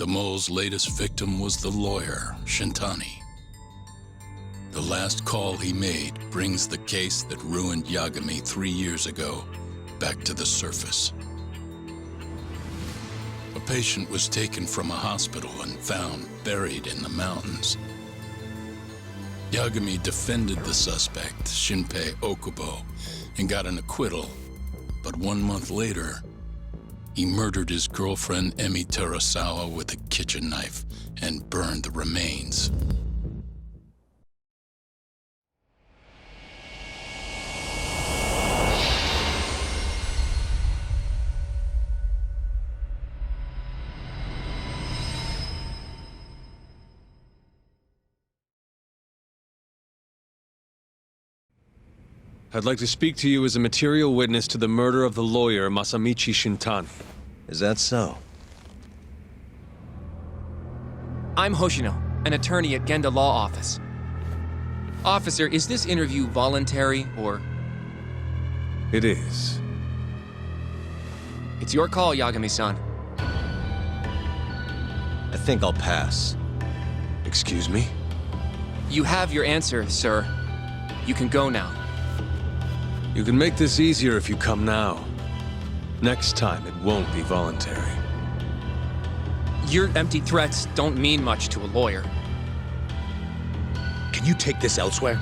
the mole's latest victim was the lawyer, Shintani. The last call he made brings the case that ruined Yagami 3 years ago back to the surface. A patient was taken from a hospital and found buried in the mountains. Yagami defended the suspect, Shinpei Okubo, and got an acquittal. But 1 month later, he murdered his girlfriend Emi Terasawa with a kitchen knife and burned the remains. I'd like to speak to you as a material witness to the murder of the lawyer Masamichi Shintani. Is that so? I'm Hoshino, an attorney at Genda Law Office. Officer, is this interview voluntary, or...? It is. It's your call, Yagami-san. I think I'll pass. Excuse me? You have your answer, sir. You can go now. You can make this easier if you come now. Next time, it won't be voluntary. Your empty threats don't mean much to a lawyer. Can you take this elsewhere?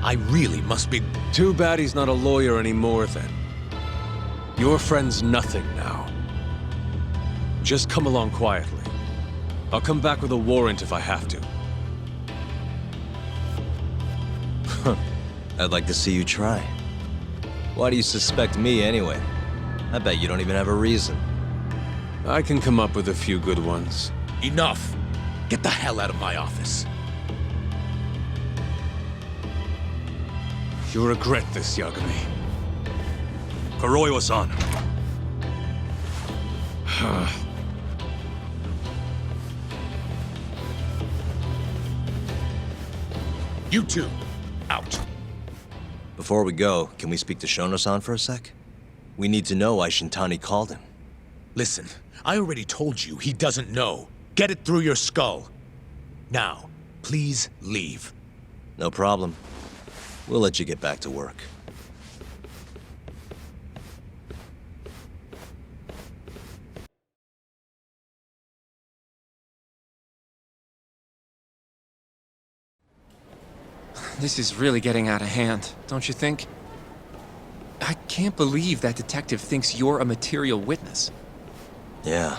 I really must be... Too bad he's not a lawyer anymore, then. Your friend's nothing now. Just come along quietly. I'll come back with a warrant if I have to. I'd like to see you try. Why do you suspect me anyway? I bet you don't even have a reason. I can come up with a few good ones. Enough! Get the hell out of my office. You'll regret this, Yagami. Kyorei-san. You two, out. Before we go, can we speak to Shono-san for a sec? We need to know why Shintani called him. Listen, I already told you he doesn't know. Get it through your skull. Now, please leave. No problem. We'll let you get back to work. This is really getting out of hand, don't you think? I can't believe that detective thinks you're a material witness. Yeah.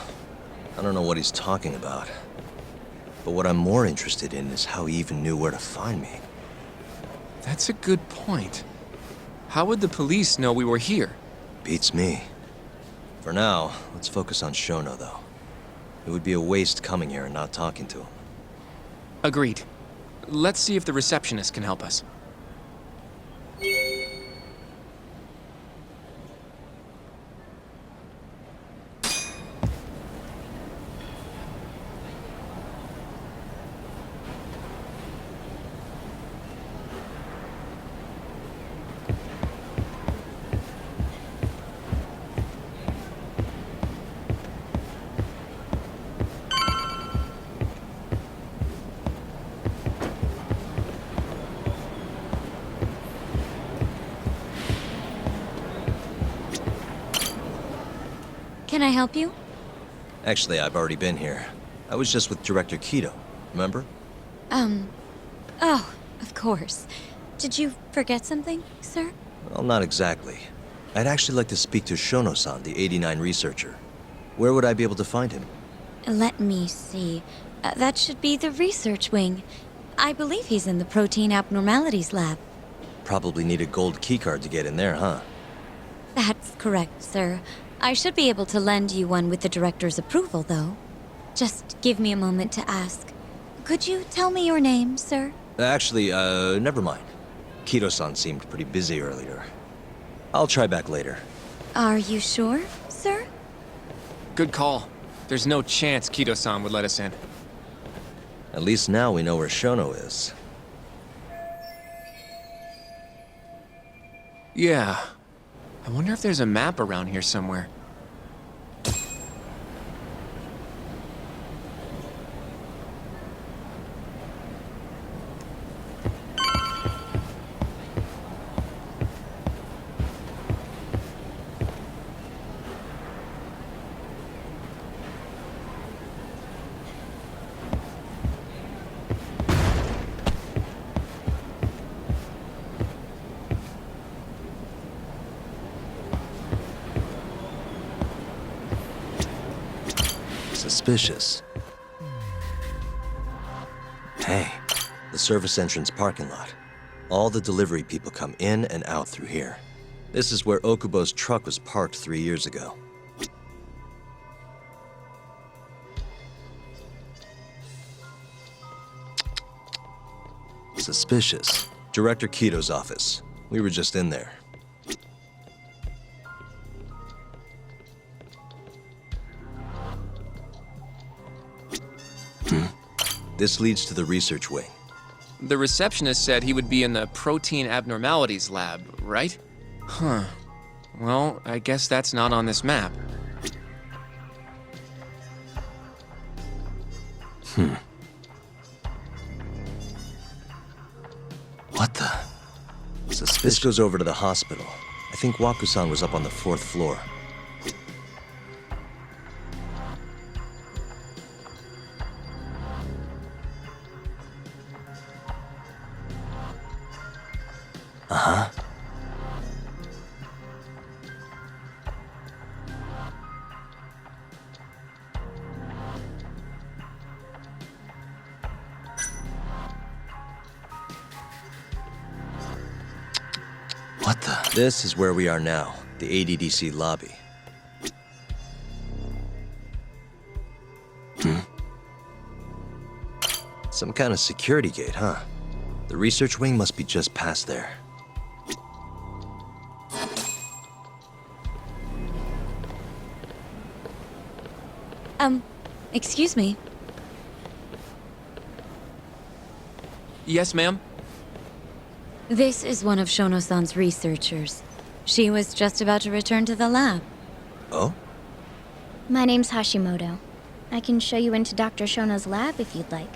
I don't know what he's talking about. But what I'm more interested in is how he even knew where to find me. That's a good point. How would the police know we were here? Beats me. For now, let's focus on Shono, though. It would be a waste coming here and not talking to him. Agreed. Let's see if the receptionist can help us. Can I help you? Actually, I've already been here. I was just with Director Kaito, remember? Oh, of course. Did you forget something, sir? Well, not exactly. I'd actually like to speak to Shono-san, the 89 researcher. Where would I be able to find him? Let me see. That should be the research wing. I believe he's in the protein abnormalities lab. Probably need a gold keycard to get in there, huh? That's correct, sir. I should be able to lend you one with the director's approval, though. Just give me a moment to ask. Could you tell me your name, sir? Actually, never mind. Kaito-san seemed pretty busy earlier. I'll try back later. Are you sure, sir? Good call. There's no chance Kaito-san would let us in. At least now we know where Shono is. Yeah. I wonder if there's a map around here somewhere. Suspicious. Hey, the service entrance parking lot. All the delivery people come in and out through here. This is where Okubo's truck was parked 3 years ago. Suspicious. Director Kaito's office. We were just in there. This leads to the research wing. The receptionist said he would be in the protein abnormalities lab, right? Huh. Well, I guess that's not on this map. What the? This goes over to the hospital. I think Waku-san was up on the 4th floor. Uh-huh. What the? This is where we are now, the ADDC lobby. Some kind of security gate, huh? The research wing must be just past there. Excuse me. Yes, ma'am? This is one of Shono-san's researchers. She was just about to return to the lab. Oh? My name's Hashimoto. I can show you into Dr. Shono's lab if you'd like.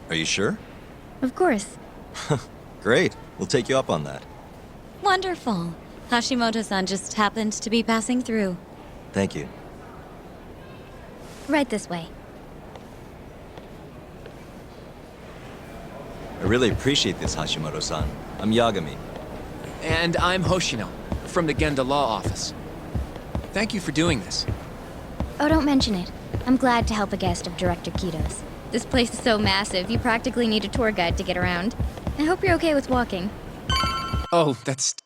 Are you sure? Of course. Great. We'll take you up on that. Wonderful. Hashimoto-san just happened to be passing through. Thank you. Right this way. I really appreciate this, Hashimoto-san. I'm Yagami. And I'm Hoshino, from the Genda Law Office. Thank you for doing this. Oh, don't mention it. I'm glad to help a guest of Director Kaito's. This place is so massive, you practically need a tour guide to get around. I hope you're okay with walking. Oh, that's...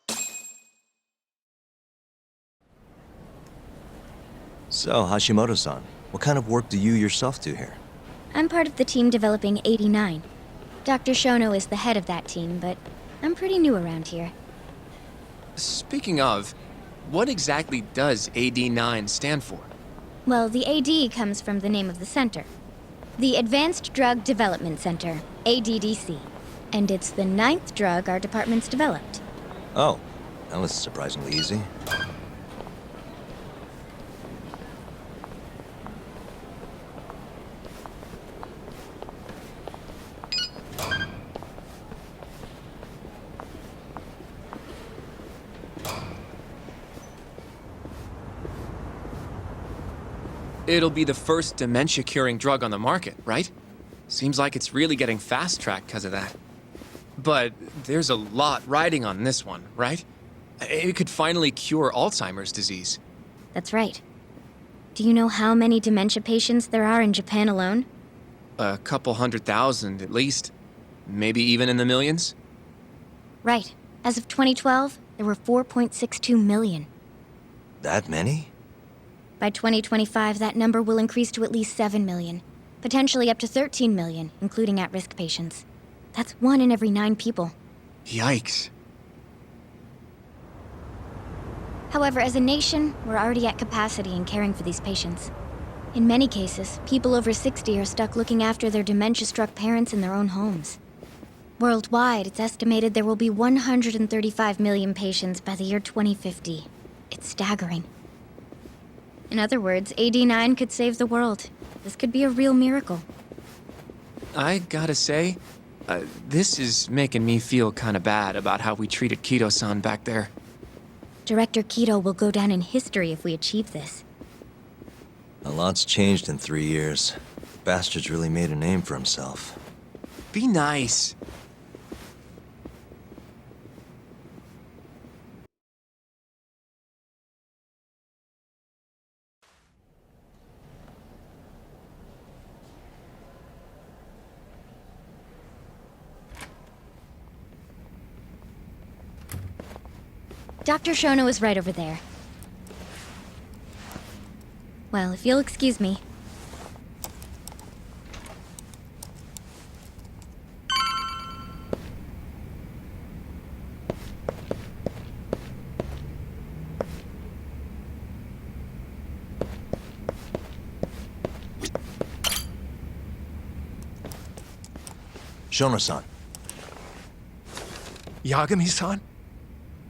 So, Hashimoto-san, what kind of work do you yourself do here? I'm part of the team developing 89. Dr. Shono is the head of that team, but I'm pretty new around here. Speaking of, what exactly does AD9 stand for? Well, the AD comes from the name of the center. The Advanced Drug Development Center, ADDC. And it's the 9th drug our department's developed. Oh, that was surprisingly easy. It'll be the first dementia-curing drug on the market, right? Seems like it's really getting fast-tracked because of that. But there's a lot riding on this one, right? It could finally cure Alzheimer's disease. That's right. Do you know how many dementia patients there are in Japan alone? A couple 100,000 at least. Maybe even in the millions? Right. As of 2012, there were 4.62 million. That many? By 2025, that number will increase to at least 7 million. Potentially up to 13 million, including at-risk patients. That's 1 in every 9 people. Yikes. However, as a nation, we're already at capacity in caring for these patients. In many cases, people over 60 are stuck looking after their dementia-struck parents in their own homes. Worldwide, it's estimated there will be 135 million patients by the year 2050. It's staggering. In other words, AD9 could save the world. This could be a real miracle. I gotta say, this is making me feel kinda bad about how we treated Kaito-san back there. Director Kaito will go down in history if we achieve this. A lot's changed in 3 years. Bastard's really made a name for himself. Be nice. Dr. Shono is right over there. Well, if you'll excuse me. Shono-san. Yagami-san?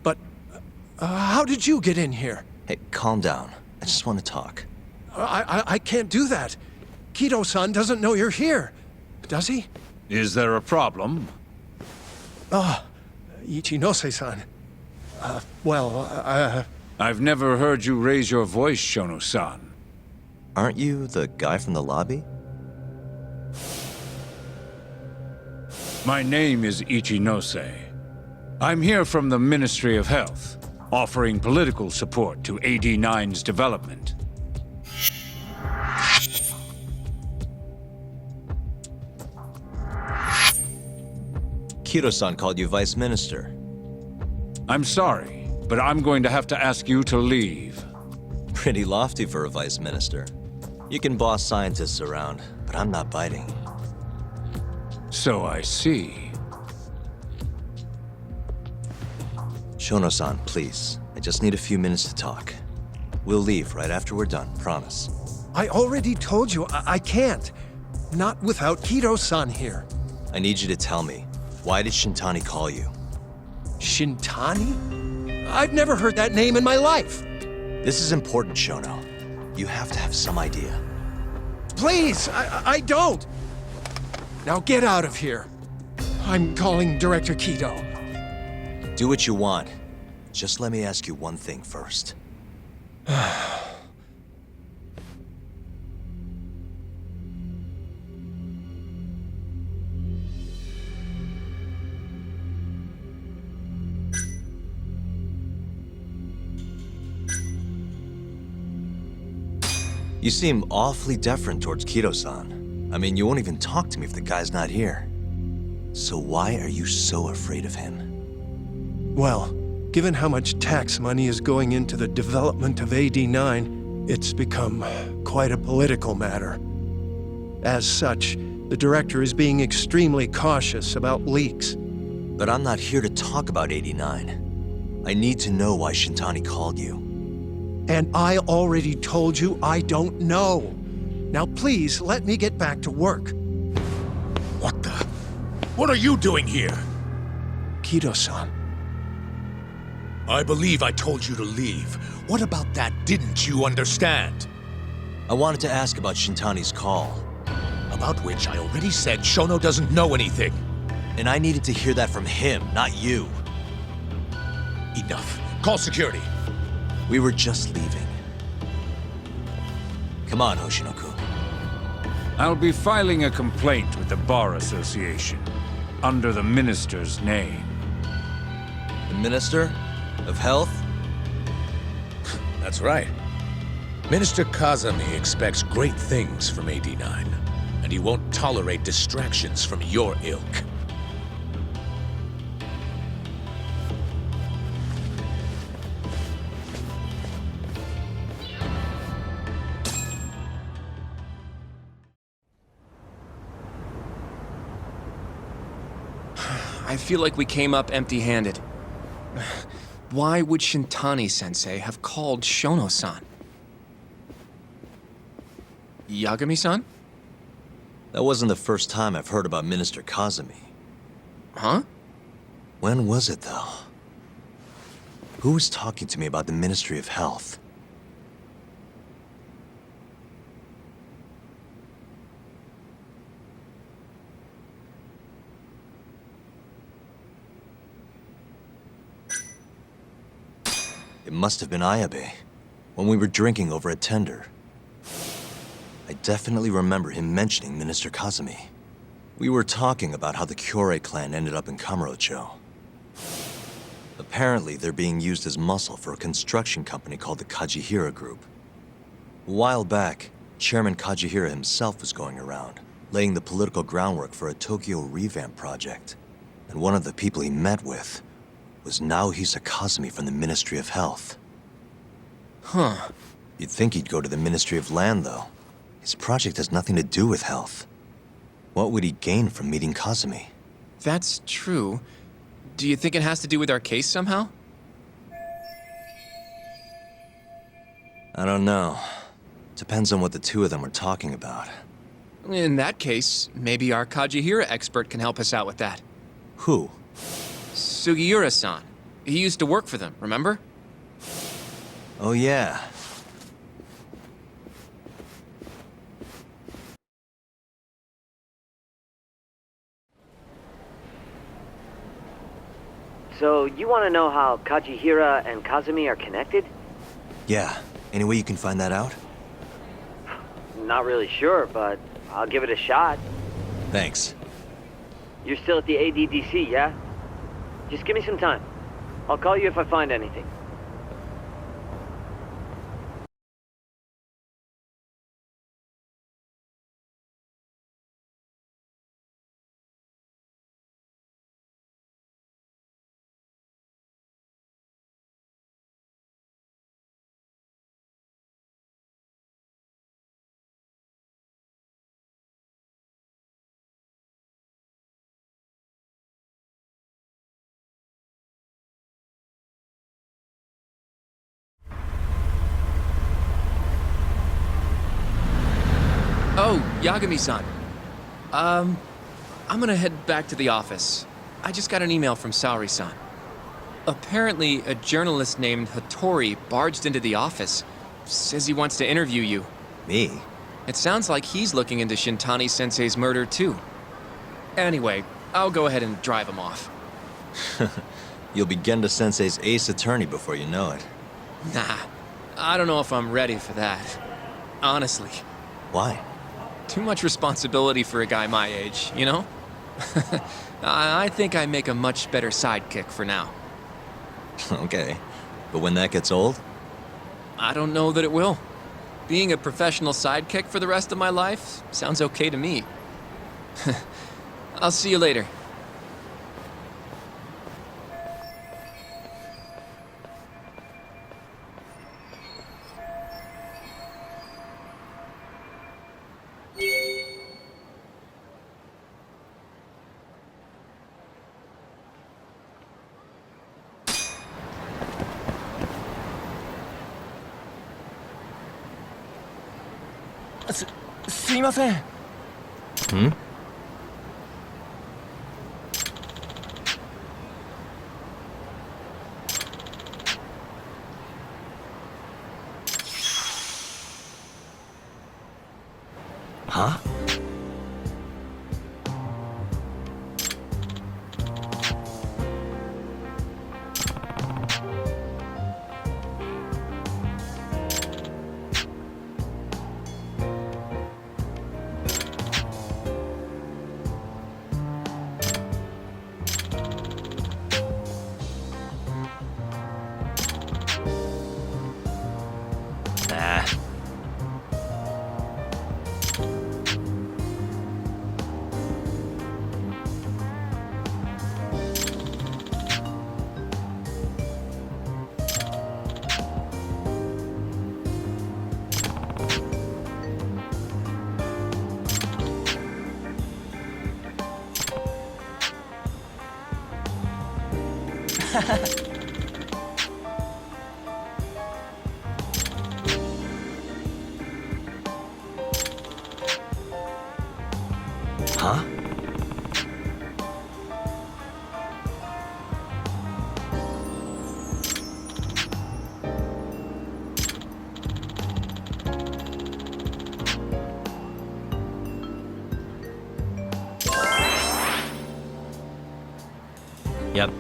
But, how did you get in here? Hey, calm down. I just want to talk. I can't do that. Kaito-san doesn't know you're here, does he? Is there a problem? Ichinose-san. I've never heard you raise your voice, Shono-san. Aren't you the guy from the lobby? My name is Ichinose. I'm here from the Ministry of Health, offering political support to AD9's development. Kaito-san called you Vice Minister. I'm sorry, but I'm going to have to ask you to leave. Pretty lofty for a Vice Minister. You can boss scientists around, but I'm not biting. So I see. Shono-san, please. I just need a few minutes to talk. We'll leave right after we're done, promise. I already told you I can't. Not without Kaito-san here. I need you to tell me, why did Shintani call you? Shintani? I've never heard that name in my life. This is important, Shono. You have to have some idea. Please, I don't. Now get out of here. I'm calling Director Kaito. Do what you want. Just let me ask you one thing first. You seem awfully deferent towards Kaito-san. I mean, you won't even talk to me if the guy's not here. So why are you so afraid of him? Well, given how much tax money is going into the development of AD9, it's become quite a political matter. As such, the director is being extremely cautious about leaks. But I'm not here to talk about 89. I need to know why Shintani called you. And I already told you I don't know. Now please, let me get back to work. What the? What are you doing here? Kaito-san. I believe I told you to leave. What about that didn't you understand? I wanted to ask about Shintani's call. About which I already said Shono doesn't know anything. And I needed to hear that from him, not you. Enough. Call security. We were just leaving. Come on, Hoshino-kun. I'll be filing a complaint with the Bar Association, under the Minister's name. The Minister of Health? That's right. Minister Kazami expects great things from AD9, and he won't tolerate distractions from your ilk. I feel like we came up empty-handed. Why would Shintani-sensei have called Shono-san? Yagami-san? That wasn't the first time I've heard about Minister Kazami. Huh? When was it, though? Who was talking to me about the Ministry of Health? It must have been Ayabe, when we were drinking over at Tender. I definitely remember him mentioning Minister Kazami. We were talking about how the Kyorei clan ended up in Kamurocho. Apparently, they're being used as muscle for a construction company called the Kajihira Group. A while back, Chairman Kajihira himself was going around, laying the political groundwork for a Tokyo revamp project. And one of the people he met with was Naohisa Kazumi from the Ministry of Health. Huh. You'd think he'd go to the Ministry of Land, though. His project has nothing to do with health. What would he gain from meeting Kazumi? That's true. Do you think it has to do with our case somehow? I don't know. Depends on what the two of them were talking about. In that case, maybe our Kajihira expert can help us out with that. Who? Sugiura-san. He used to work for them, remember? Oh, yeah. So, you want to know how Kajihira and Kazumi are connected? Yeah. Any way you can find that out? Not really sure, but I'll give it a shot. Thanks. You're still at the ADDC, yeah? Just give me some time. I'll call you if I find anything. Oh, Yagami-san. I'm gonna head back to the office. I just got an email from Saori-san. Apparently, a journalist named Hattori barged into the office. Says he wants to interview you. Me? It sounds like he's looking into Shintani-sensei's murder, too. Anyway, I'll go ahead and drive him off. You'll be Genda-sensei's ace attorney before you know it. Nah, I don't know if I'm ready for that. Honestly. Why? Too much responsibility for a guy my age, you know? I think I make a much better sidekick for now. Okay. But when that gets old? I don't know that it will. Being a professional sidekick for the rest of my life sounds okay to me. I'll see you later. Hmm? Huh? Nah. Huh? Yep.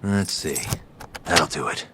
Let's see. That'll do it.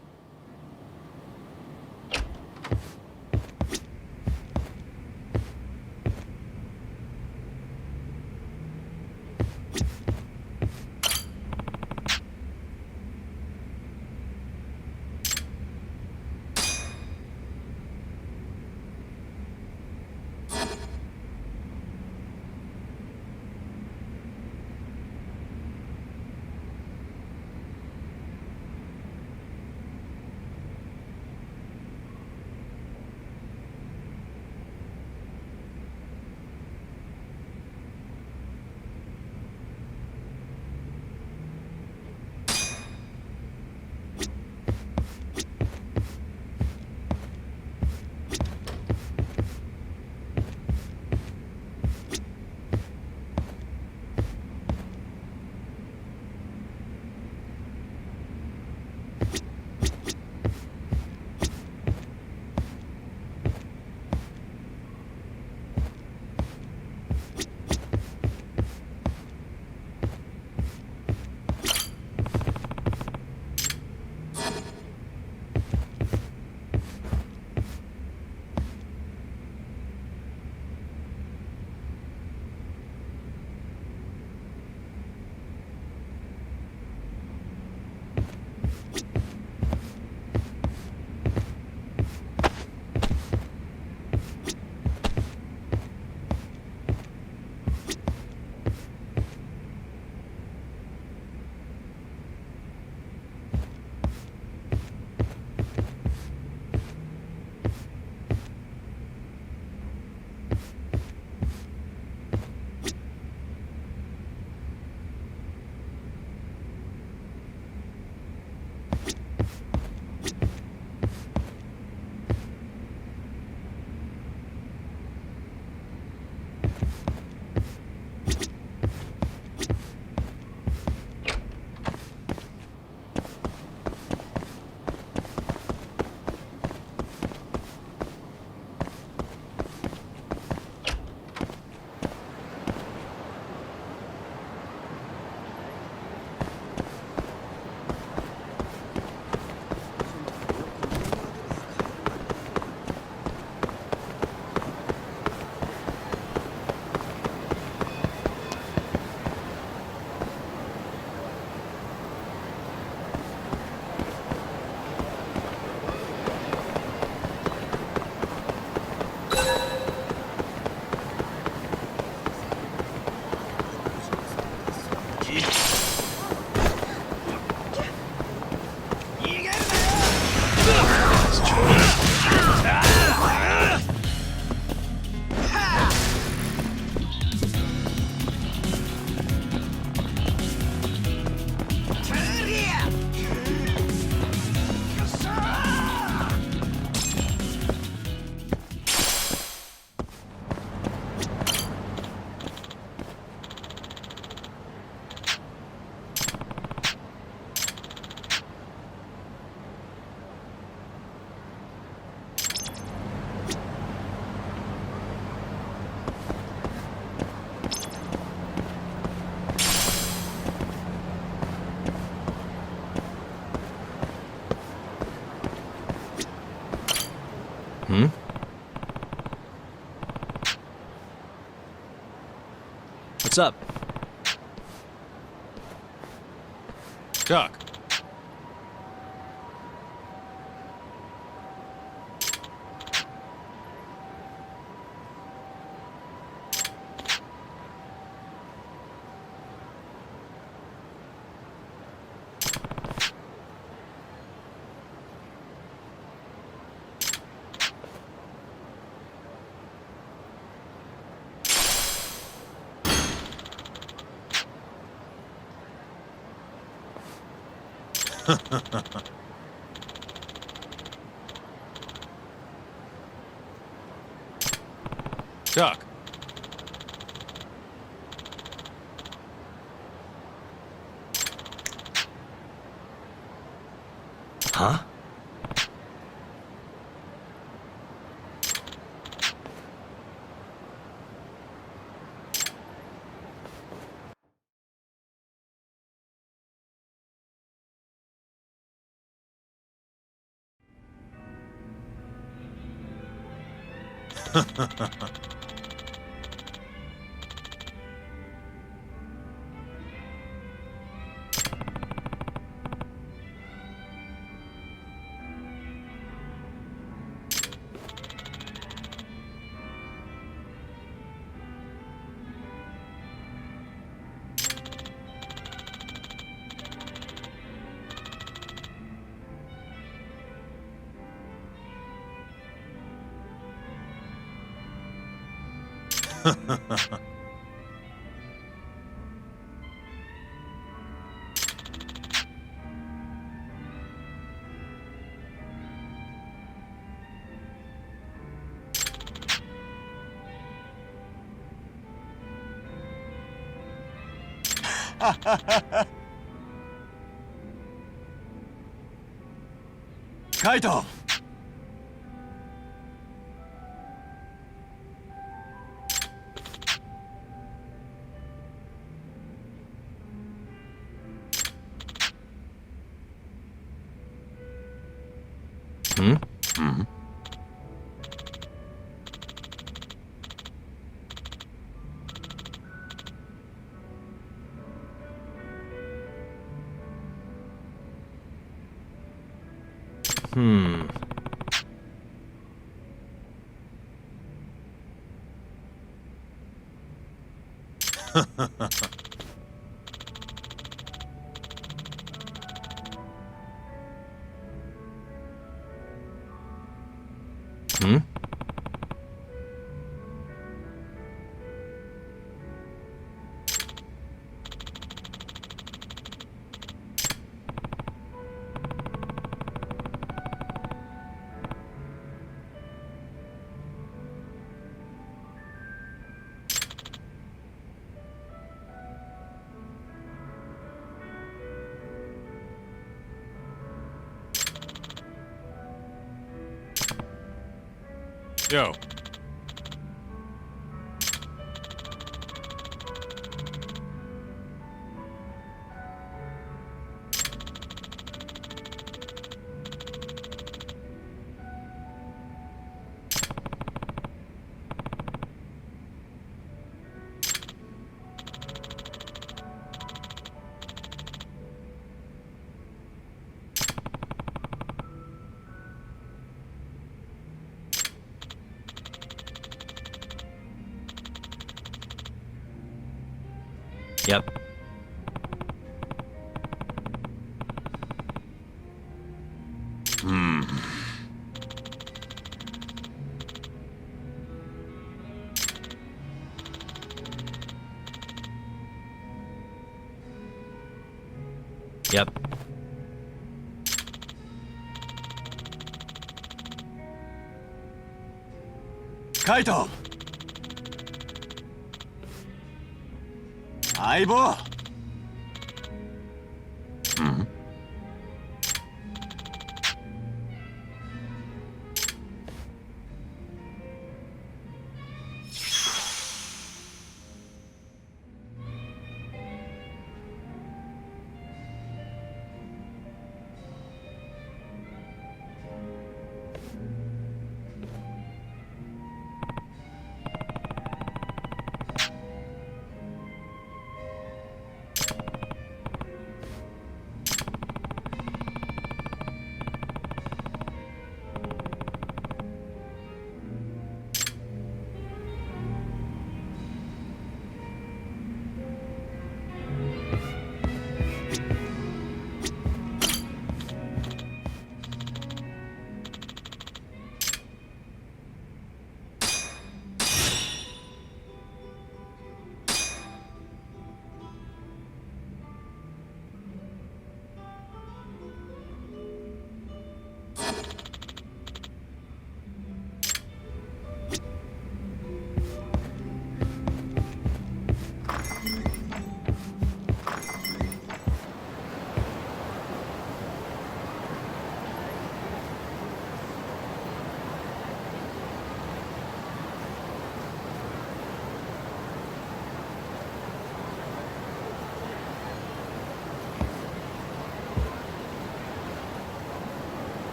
Hmm? What's up? Doc. Doc. Huh? Kaito! Yo. Yep. Yep. Kaito! 相棒